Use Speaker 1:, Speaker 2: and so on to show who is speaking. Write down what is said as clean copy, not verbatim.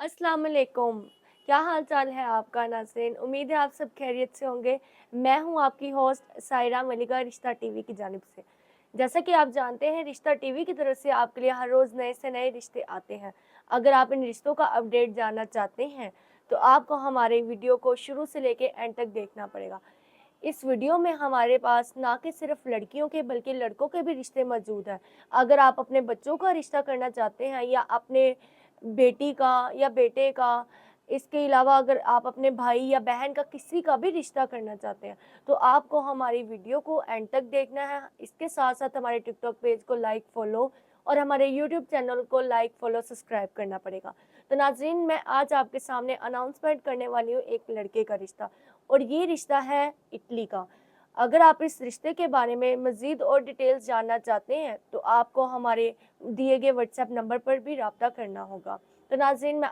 Speaker 1: अस्सलाम वालेकुम। क्या हाल चाल है आपका नाज़रीन? उम्मीद है आप सब खैरियत से होंगे। मैं हूं आपकी होस्ट सायरा मलिका रिश्ता टीवी की जानिब से। जैसा कि आप जानते हैं, रिश्ता टीवी की तरफ से आपके लिए हर रोज़ नए से नए रिश्ते आते हैं। अगर आप इन रिश्तों का अपडेट जानना चाहते हैं तो आपको हमारे वीडियो को शुरू से लेके एंड तक देखना पड़ेगा। इस वीडियो में हमारे पास ना कि सिर्फ लड़कियों के बल्कि लड़कों के भी रिश्ते मौजूद हैं। अगर आप अपने बच्चों का रिश्ता करना चाहते हैं या अपने बेटी का या बेटे का, इसके अलावा अगर आप अपने भाई या बहन का किसी का भी रिश्ता करना चाहते हैं, तो आपको हमारी वीडियो को एंड तक देखना है। इसके साथ-साथ हमारे टिकटॉक पेज को लाइक, फॉलो और हमारे यूट्यूब चैनल को लाइक, फॉलो, सब्सक्राइब करना पड़ेगा। तो नाज़रीन, मैं आज आपके सामने अनाउंसमेंट करने वाली हूँ एक लड़के का रिश्ता, और ये रिश्ता है इटली का। अगर आप इस रिश्ते के बारे में मज़ीद और डिटेल्स जानना चाहते हैं, तो आपको हमारे दिए गए व्हाट्सएप नंबर पर भी राब्ता करना होगा। तो नाज़रीन, मैं